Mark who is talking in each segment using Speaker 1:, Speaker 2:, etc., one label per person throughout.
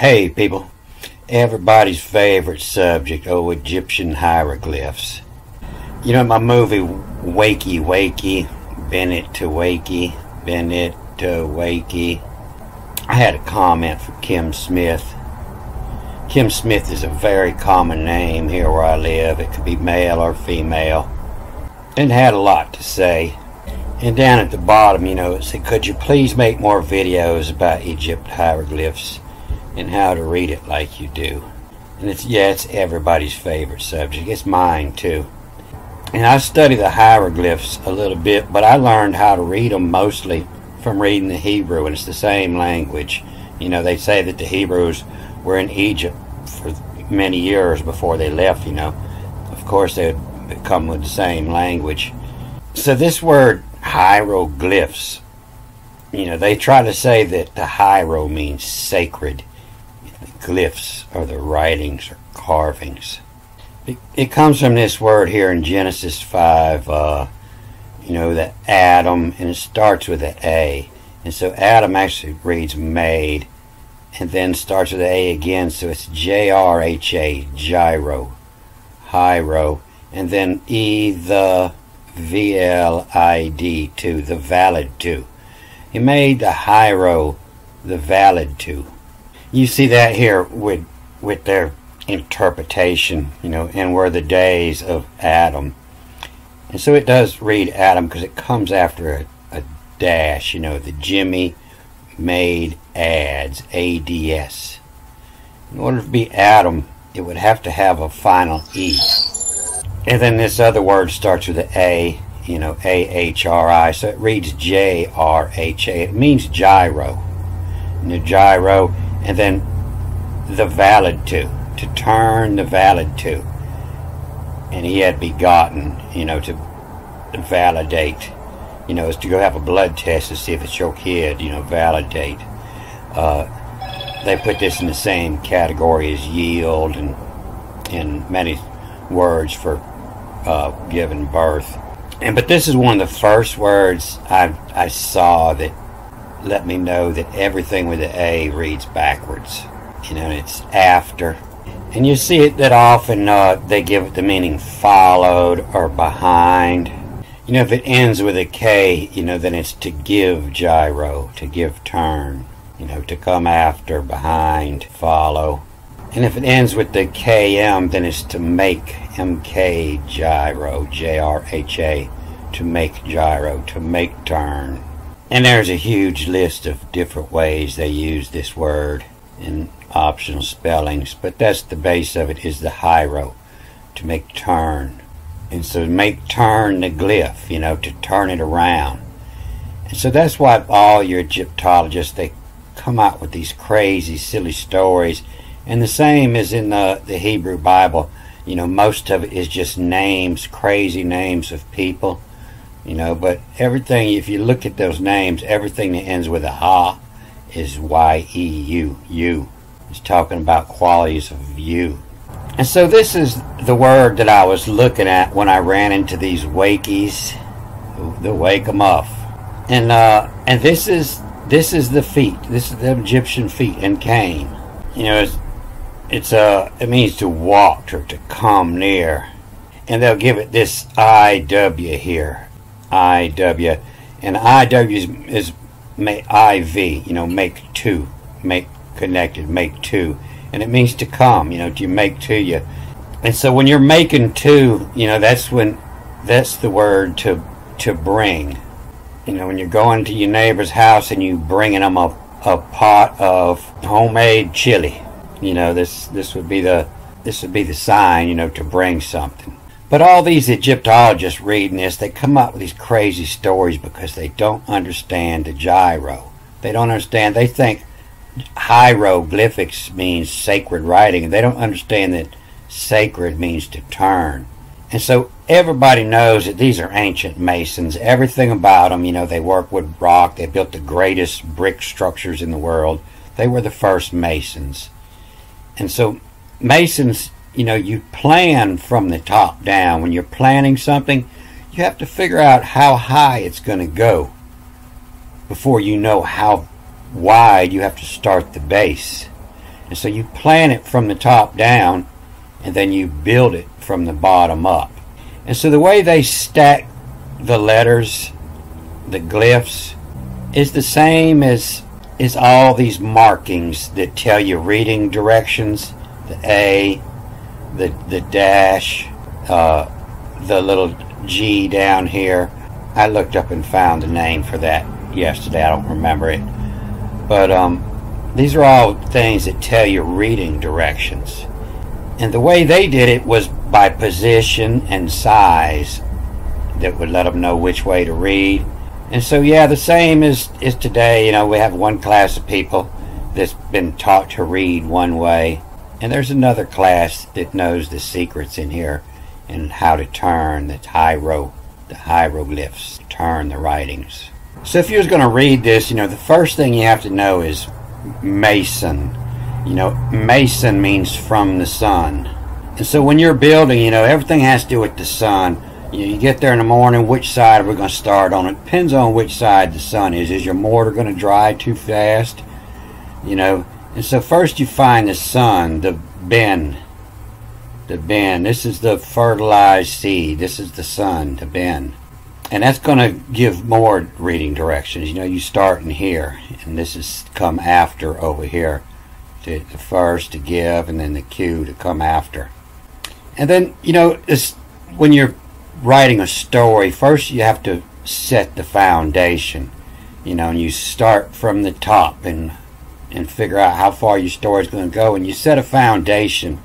Speaker 1: Hey people, everybody's favorite subject, Egyptian hieroglyphs. You know my movie Wakey Wakey, Bennett to Wakey, Bennett to Wakey. I had a comment from Kim Smith. Kim Smith is a very common name here where I live. It could be male or female. And had a lot to say. And down at the bottom, it said, could you please make more videos about Egypt hieroglyphs and how to read it like you do? And it's everybody's favorite subject. It's mine too. And I study the hieroglyphs a little bit, but I learned how to read them mostly from reading the Hebrew, and it's the same language. They say that the Hebrews were in Egypt for many years before they left, Of course, they would come with the same language. So this word hieroglyphs, they try to say that the hiero means sacred. The glyphs are the writings or carvings. It comes from this word here in Genesis 5, the Adam, and it starts with an A. And so Adam actually reads made, and then starts with an A again, so it's J-R-H-A, gyro, hiero, and then E, the V-L-I-D, two, the valid two. He made the hiero the valid two. You see that here with their interpretation, and were the days of Adam. And so it does read Adam because it comes after a dash, the Jimmy made ads, A-D-S. In order to be Adam, it would have to have a final E. And then this other word starts with an A, A-H-R-I, so it reads J-R-H-A. It means gyro. The gyro, and then the valid two, to turn the valid two. And he had begotten, to validate, is to go have a blood test to see if it's your kid, validate. They put this in the same category as yield and many words for giving birth. But this is one of the first words I saw that let me know that everything with the A reads backwards. It's after. And you see it that often they give it the meaning followed or behind. If it ends with a K, then it's to give gyro, to give turn, to come after, behind, follow. And if it ends with the KM, then it's to make, MK gyro, J-R-H-A, to make gyro, to make turn. And there's a huge list of different ways they use this word in optional spellings, but that's the base of it, is the hiero, to make turn. And so make turn the glyph, to turn it around. And so that's why all your Egyptologists, they come out with these crazy, silly stories. And the same as in the Hebrew Bible, most of it is just names, crazy names of people, but everything, if you look at those names, everything that ends with a ha is Y-E-U, you. It's talking about qualities of you. And so this is the word that I was looking at when I ran into these wakies, the wake 'em up. And this is the feet. This is the Egyptian feet and came. It means to walk or to come near. And they'll give it this I-W here. I-W. And I-W is I-V, make two, make connected, make two. And it means to come, to make to you. And so when you're making two, that's the word to bring. When you're going to your neighbor's house and you bringing them a pot of homemade chili, this would be the sign, to bring something. But all these Egyptologists reading this, they come up with these crazy stories because they don't understand the gyro. They don't understand. They think hieroglyphics means sacred writing, and they don't understand that sacred means to turn. And so everybody knows that these are ancient masons. Everything about them, they work with rock. They built the greatest brick structures in the world. They were the first masons. And so masons, you plan from the top down. When you're planning something, you have to figure out how high it's going to go before you know how wide you have to start the base. And so you plan it from the top down, and then you build it from the bottom up. And so the way they stack the letters, the glyphs, is the same as all these markings that tell you reading directions. The A, the dash, the little G down here. I looked up and found the name for that yesterday. I don't remember it. But these are all things that tell you reading directions. And the way they did it was by position and size that would let them know which way to read. And so, yeah, the same as today. You know, we have one class of people that's been taught to read one way, and there's another class that knows the secrets in here and how to turn the hieroglyphs, turn the writings. So if you was going to read this, you know, the first thing you have to know is Mason. You know, Mason means from the sun. And so when you're building, you know, everything has to do with the sun. You get there in the morning, which side are we going to start on? It depends on which side the sun is. Is your mortar going to dry too fast? You know, and so first you find the sun, the bin. This is the fertilized seed. This is the sun, the bin. And that's going to give more reading directions. You know, you start in here, and this is come after over here. The first to give, and then the Q to come after. And then, you know, when you're writing a story, first you have to set the foundation. You know, and you start from the top and figure out how far your story is going to go, and you set a foundation.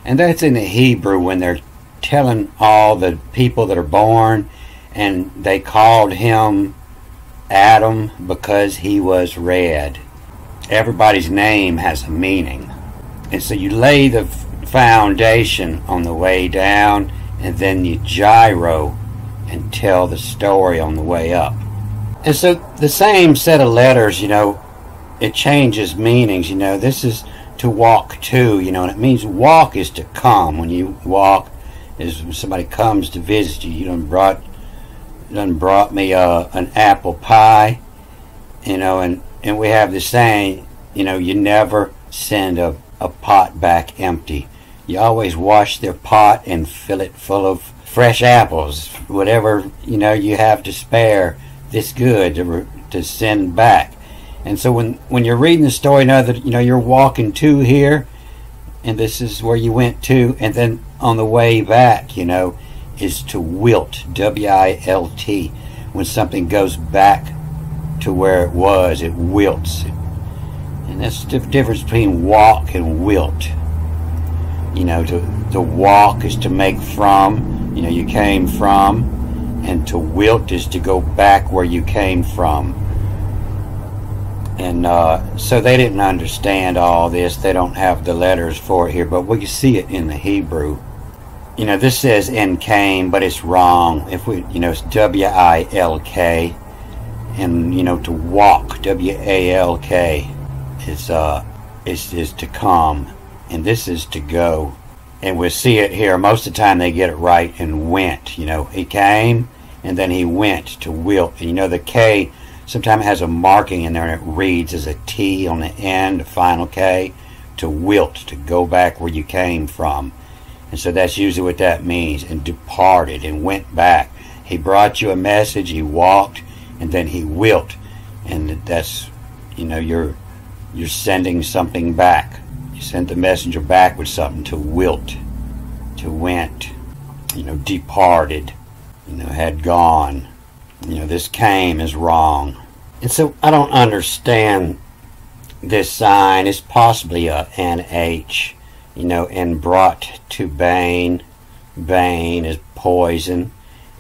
Speaker 1: And that's in the Hebrew when they're telling all the people that are born, and they called him Adam because he was red. Everybody's name has a meaning. And so you lay the foundation on the way down, and then you gyro and tell the story on the way up. And so the same set of letters, you know, it changes meanings. You know, this is to walk to, you know, and it means walk is to come. When you walk is when somebody comes to visit you. You done brought me an apple pie, you know, and we have the saying, you know, you never send a pot back empty. You always wash their pot and fill it full of fresh apples, whatever, you know, you have to spare this good to send back. And so when you're reading the story, know that, you know, you're walking to here, and this is where you went to, and then on the way back, you know, is to wilt, W-I-L-T. When something goes back to where it was, it wilts. And that's the difference between walk and wilt. You know, to walk is to make from, you know, you came from, and to wilt is to go back where you came from. And so they didn't understand all this. They don't have the letters for it here, but we can see it in the Hebrew. You know, this says "and came," but it's wrong. If we, you know, it's W-I-L-K, and you know, to walk, W-A-L-K, is to come, and this is to go. And we'll see it here. Most of the time they get it right. And went. You know, he came, and then he went to wilt. And you know, the K sometimes it has a marking in there, and it reads as a T on the end, the final K, to wilt, to go back where you came from. And so that's usually what that means. And departed and went back. He brought you a message, he walked, and then he wilt. And that's, you know, you're sending something back. You sent the messenger back with something, to wilt, to went, you know, departed, you know, had gone. You know, this came is wrong. And so I don't understand this sign. It's possibly a NH, you know, and brought to bane. Bane is poison.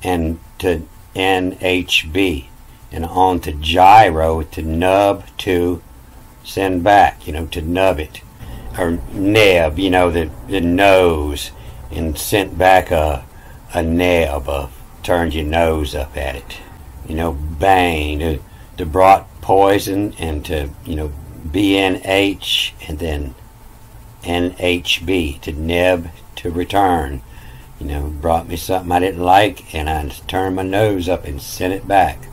Speaker 1: And to NHB. And on to gyro, to nub, to send back, you know, to nub it. Or neb, you know, the nose. And sent back a neb, turned your nose up at it. You know, bane, to brought poison, and to, you know, BNH, and then NHB, to neb, to return. You know, brought me something I didn't like, and I turned my nose up and sent it back.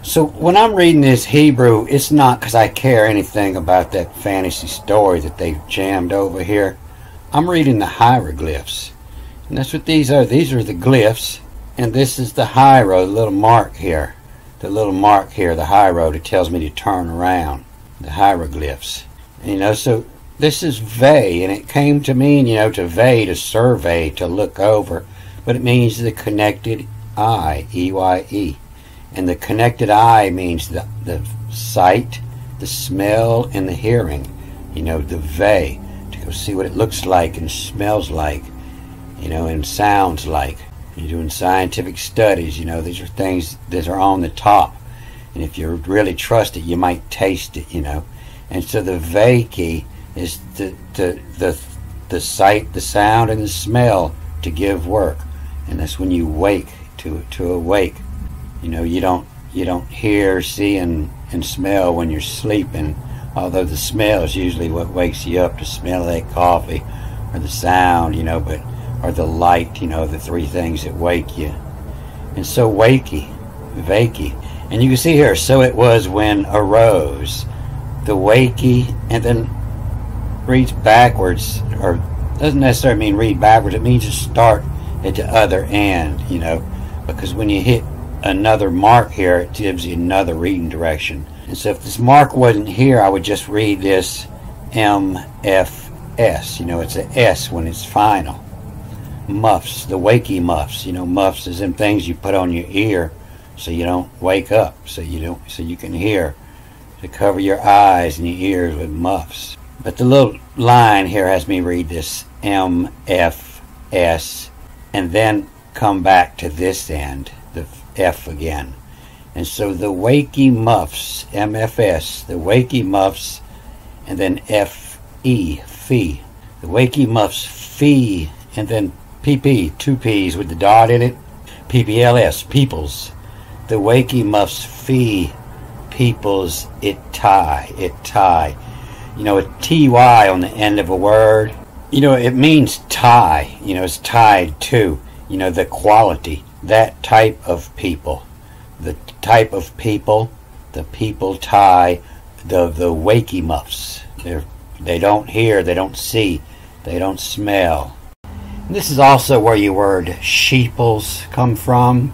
Speaker 1: So when I'm reading this Hebrew, it's not because I care anything about that fantasy story that they've jammed over here. I'm reading the hieroglyphs. And that's what these are. These are the glyphs. And this is the hiero, the little mark here. The little mark here, the hiero, that tells me to turn around. The hieroglyphs. So this is vey, and it came to mean, to vey, to survey, to look over. But it means the connected eye, E-Y-E. And the connected eye means the sight, the smell, and the hearing. The vey, to go see what it looks like and smells like, and sounds like. You're doing scientific studies, these are things that are on the top. And if you really trust it, you might taste it, And so the veki is the sight, the sound, and the smell to give work. And that's when you wake, to awake. You don't hear, see, and smell when you're sleeping, although the smell is usually what wakes you up, the smell of that coffee, or the sound, or the light, the three things that wake you. And so veki. And you can see here, so it was when arose. The wakey, and then reads backwards, or doesn't necessarily mean read backwards, it means to start at the other end, because when you hit another mark here, it gives you another reading direction. And so if this mark wasn't here, I would just read this MFS. It's an S when it's final. Muffs, the wakey muffs. Muffs is them things you put on your ear so you don't wake up, so you can hear, to cover your eyes and your ears with muffs. But the little line here has me read this MFS and then come back to this end, the F again. And so the wakey muffs, MFS, the wakey muffs, and then FE, fee. The wakey muffs, fee, and then PP, two P's with the dot in it, PPLS, peoples. The wakey muffs, fee, peoples, it tie. A TY on the end of a word, it means tie, it's tied to, the quality, that type of people. The type of people, the people tie, the wakey muffs. They don't hear, they don't see, they don't smell. And this is also where your word sheeples come from.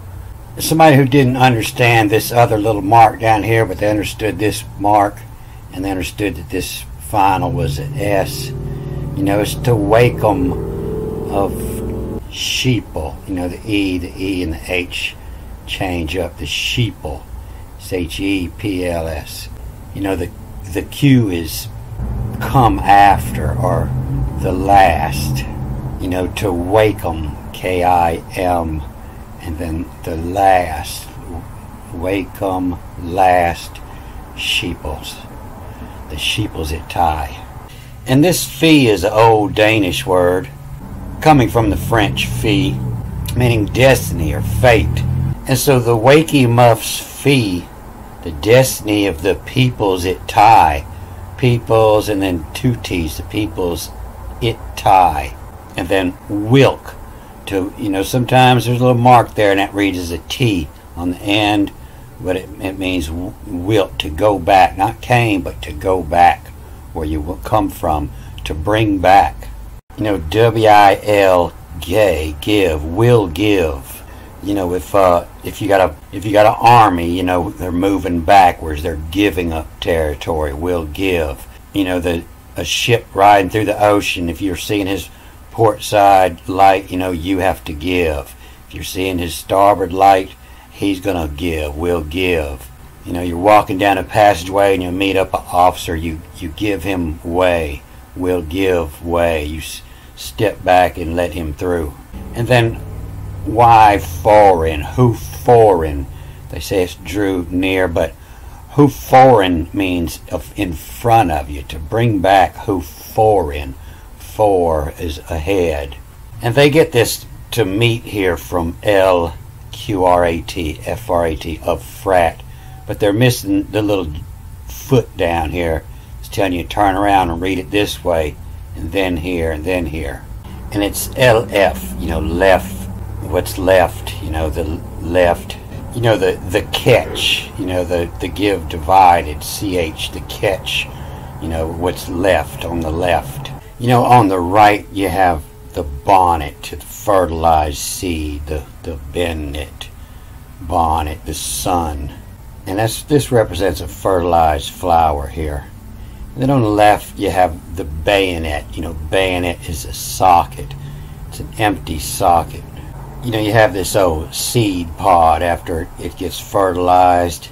Speaker 1: Somebody who didn't understand this other little mark down here, but they understood this mark, and they understood that this final was an S. It's to wake 'em of sheeple. The E and the H change up. The sheeple. It's HEPLS. The Q is come after, or the last. To wake 'em, KIM, and then the last. Wake 'em, last, sheeples. The sheeples it tie. And this fee is an old Danish word, coming from the French fee, meaning destiny or fate. And so the wakey muffs fee, the destiny of the peoples it tie. Peoples, and then two T's, the peoples it tie. And then wilk, to, sometimes there's a little mark there and that reads as a T on the end, but it means wilt, to go back, not came, but to go back where you will come from, to bring back. WIL, give, will give. If you got an army, they're moving backwards, they're giving up territory, will give. A ship riding through the ocean, if you're seeing his port side light, you have to give. If you're seeing his starboard light, he's gonna give, will give. You're walking down a passageway and you meet up an officer, you give him way, will give way. You step back and let him through. And then why foreign, who foreign? They say it's drew near, but who foreign means in front of you, to bring back who foreign. For is ahead. And they get this to meet here from LQRAT, FRAT, of frat. But they're missing the little foot down here. It's telling you to turn around and read it this way, and then here, and then here. And it's LF, left, what's left, the left. you know, the catch, you know, the give divided, ch, the catch, you know, what's left on the left. You know, on the right you have the bonnet, the fertilized seed, the bennet, bonnet, the sun. And this represents a fertilized flower here. And then on the left you have the bayonet. You know, bayonet is a socket. It's an empty socket. You know, you have this old seed pod after it gets fertilized,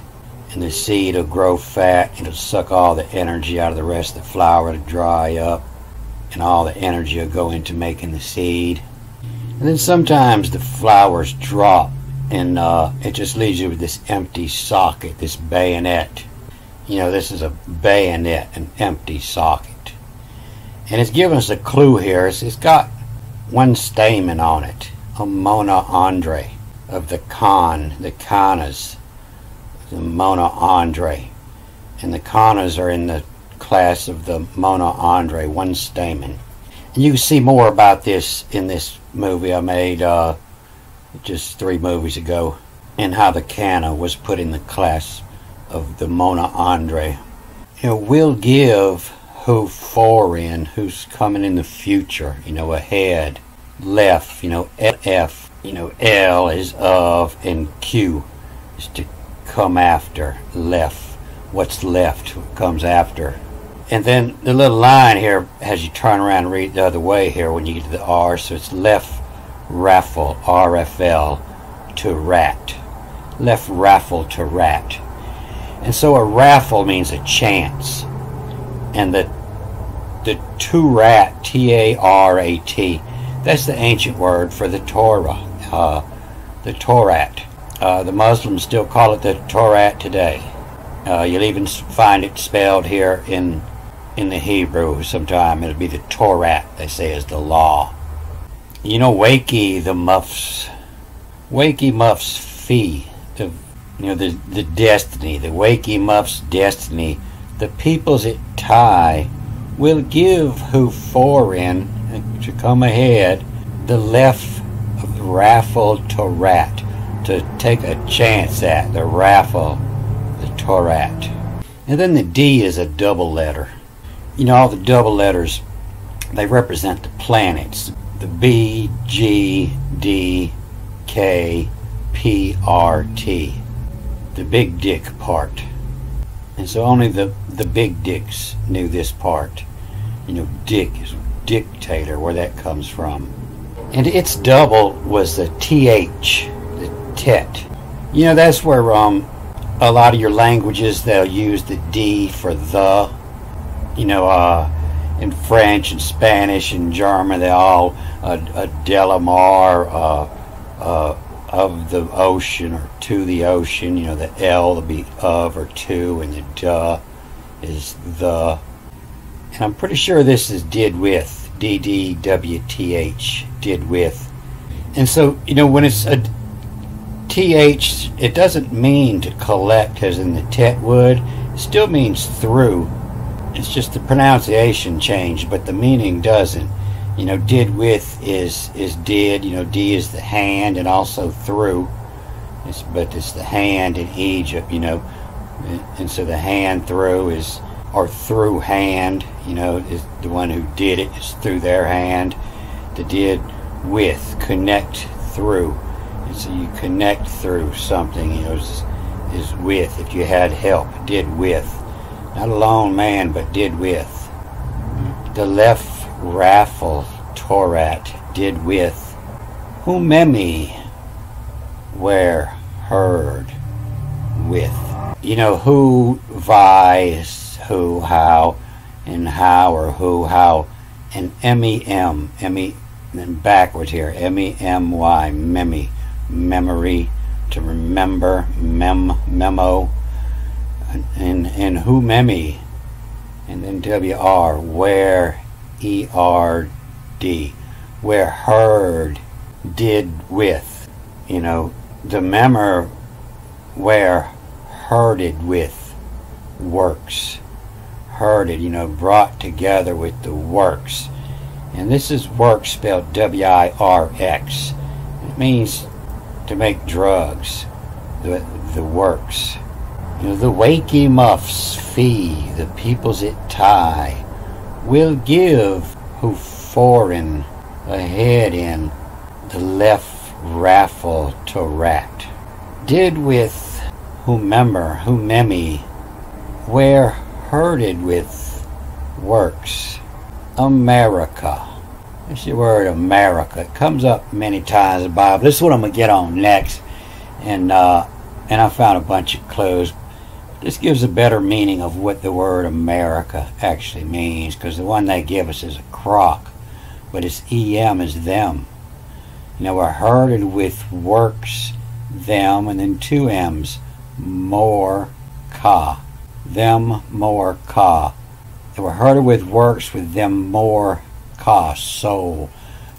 Speaker 1: and the seed will grow fat. It'll suck all the energy out of the rest of the flower to dry up, and all the energy will go into making the seed. And then sometimes the flowers drop, and it just leaves you with this empty socket, this bayonet. You know, this is a bayonet, an empty socket. And it's giving us a clue here. It's got one stamen on it, a Mona Andre of the Kanas, the Mona Andre. And the Kanas are in the class of the Mona Andre, one stamen. And you can see more about this in this movie I made just 3 movies ago, and how the Kana was put in the class of the Mona Andre. You know, we'll give who foreign, who's coming in the future, you know, ahead. Left, you know, F, you know, L is of, and Q is to come after. Left, what's left, what comes after. And then the little line here has you turn around and read the other way here when you get to the R, so it's left raffle, RFL, to rat. Left raffle to rat. And so a raffle means a chance. And the Turat, T-A-R-A-T, that's the ancient word for the Torah, the Torat. The Muslims still call it the Torat today. You'll even find it spelled here in the Hebrew sometime. It'll be the Torat, they say, is the law. You know, Wakey the Muffs fee, the destiny, the Wakey Muffs destiny, the peoples it tie will give who foreign to come ahead, the left of the raffle to rat, to take a chance at, the raffle, the Torat. And then the D is a double letter. You know, all the double letters, they represent the planets. The B, G, D, K, P, R, T. The big dick part. And so only the big dicks knew this part. You know, dick is dictator, where that comes from. And its double was the TH, the tet. You know, that's where a lot of your languages, they'll use the D for the. You know, in French and Spanish and German, they all a delamar, of the ocean or to the ocean. You know, the L will be of or to, and the duh is the. And I'm pretty sure this is did with, D-D-W-T-H, did with. And so, you know, when it's a TH, it doesn't mean to collect as in the tet would. It still means through. It's just the pronunciation changed, but the meaning doesn't. You know, did with is did. You know, D is the hand and also through. But it's the hand in Egypt, you know. And so the hand through is, or through hand, you know, is the one who did it is through their hand. The did with, connect through. And so you connect through something, you know, is with. If you had help, did with. Not a lone man, but did with. The left raffle, Torat, did with. Humemi, where heard with. You know, who, vies, who, how, and how, or who, how, and M-E-M, M-E, then backwards here, M-E-M-Y, memi, memory, to remember, memo, and who memi, and then W-R, where, E-R-D, where heard, did with, you know, the memor, where herded with, works, herded, you know, brought together with the works. And this is work spelled W-I-R-X. It means to make drugs. the works. You know, the wakey muffs fee, the peoples it tie, will give who foreign ahead in the left raffle to rat. Did with whomemi, where herded with works. America. That's the word America. It comes up many times in the Bible. This is what I'm going to get on next. And I found a bunch of clues. This gives a better meaning of what the word America actually means, because the one they give us is a crock, but its EM is them. You know, we're herded with works, them, and then two M's, more ka. Them, more ka. They were herded with works with them more ka, soul.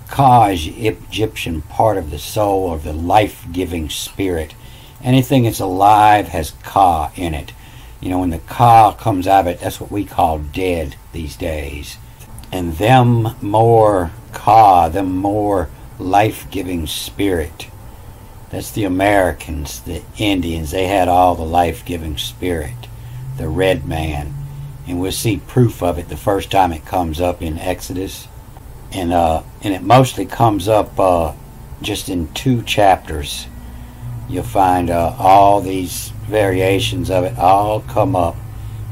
Speaker 1: Ka is the Egyptian part of the soul, of the life-giving spirit. Anything that's alive has ka in it. You know, when the ka comes out of it, that's what we call dead these days. And them more ka, them more life-giving spirit. That's the Americans, the Indians. They had all the life-giving spirit. The red man. And we'll see proof of it the first time it comes up in Exodus. And it mostly comes up just in 2 chapters. You'll find all these variations of it all come up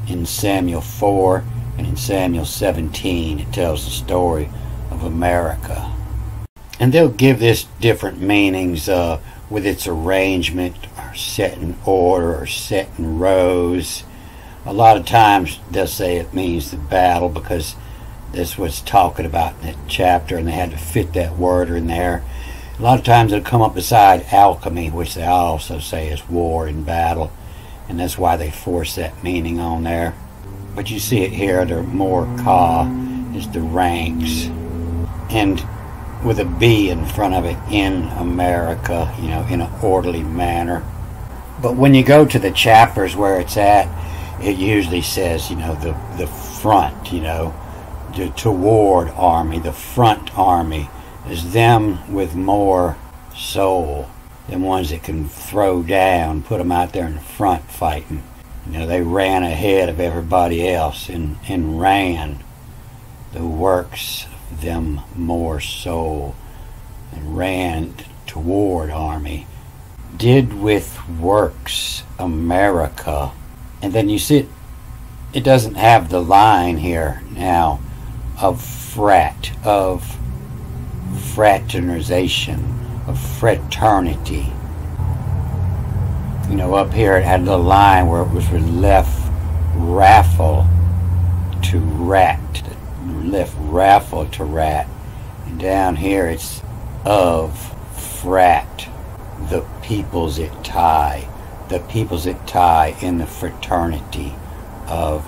Speaker 1: in Samuel 4 and in Samuel 17. It tells the story of America. And they'll give this different meanings with its arrangement, or set in order, or set in rows. A lot of times they'll say it means the battle, because that's what's talking about in that chapter, and they had to fit that word in there. A lot of times it'll come up beside alchemy, which they also say is war and battle, and that's why they force that meaning on there. But you see it here, the more ka is the ranks, and with a B in front of it, in America, you know, in an orderly manner. But when you go to the chapters where it's at, it usually says, you know, the front, you know, the toward army, the front army is them with more soul, them ones that can throw down, put them out there in the front fighting. You know, they ran ahead of everybody else and ran. The works of them more soul, and ran toward army. Did with works America. And then you see it doesn't have the line here now of frat, of fraternization, of fraternity. You know, up here it had the line where it was left raffle to rat, left raffle to rat. And down here it's of frat, the peoples it tie. The peoples that tie in the fraternity of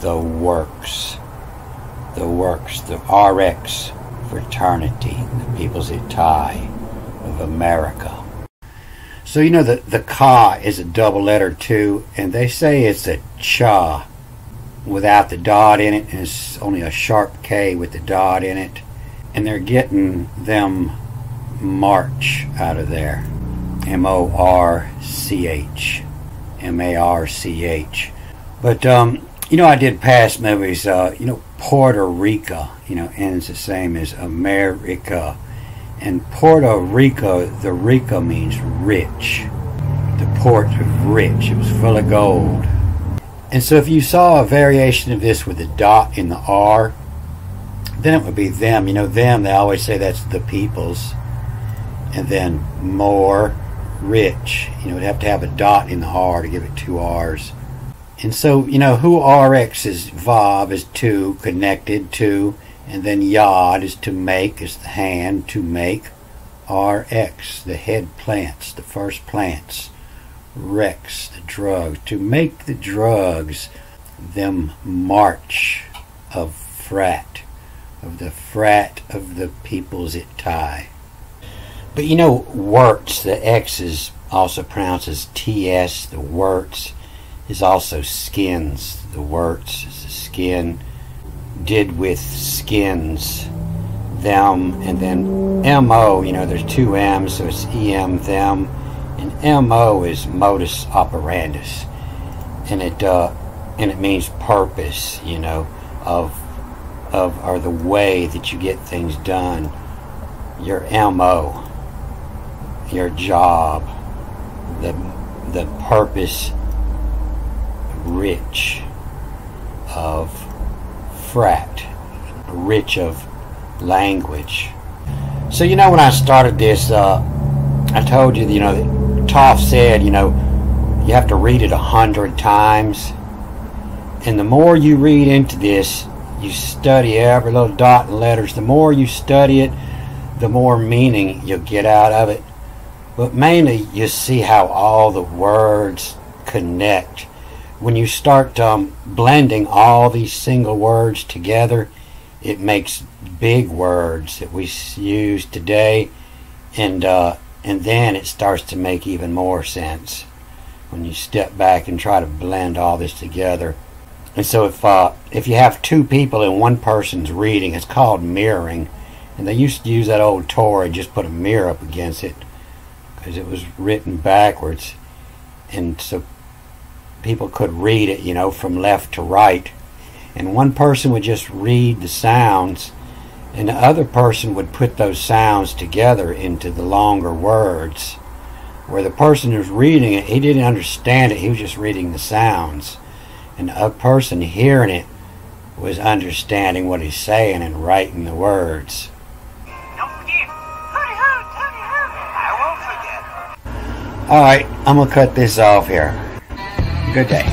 Speaker 1: the works, the RX fraternity, the peoples that tie of America. So you know the ka is a double letter too, and they say it's a cha without the dot in it, and it's only a sharp K with the dot in it, and they're getting them march out of there. M-O-R-C-H. M-A-R-C-H. But, you know, I did past movies, you know, Puerto Rico, you know, ends the same as America. And Puerto Rico, the Rico means rich. The port of rich. It was full of gold. And so if you saw a variation of this with a dot in the R, then it would be them. You know, them, they always say that's the peoples. And then more rich. You know, it'd have to have a dot in the R to give it 2 R's. And so, you know, who RX is Vav is to, connected to, and then Yod is to make, is the hand, to make. RX, the head plants, the first plants. Rex, the drugs, to make the drugs, them march of frat, of the peoples it tie. But you know, worts, the X is also pronounced as TS, the worts is also skins. The worts is the skin. Did with skins, them, and then MO, you know, there's 2 M's, so it's EM, them, And MO is modus operandus, and it means purpose, you know, of or the way that you get things done. Your MO, your job, the purpose rich of frat, rich of language. So, you know, when I started this, I told you, you know, Toff said, you know, you have to read it 100 times. And the more you read into this, you study every little dot and letters, the more you study it, the more meaning you'll get out of it. But mainly, you see how all the words connect. When you start blending all these single words together, it makes big words that we use today, and then it starts to make even more sense when you step back and try to blend all this together. And so if you have two people and one person's reading, it's called mirroring. And they used to use that old Torah, just put a mirror up against it, because it was written backwards, and so people could read it, you know, from left to right. And one person would just read the sounds, and the other person would put those sounds together into the longer words. Where the person who's reading it, he didn't understand it, he was just reading the sounds. And the other person hearing it was understanding what he's saying and writing the words.
Speaker 2: Don't forget. I won't forget.
Speaker 1: Alright, I'm going to cut this off here. Good day.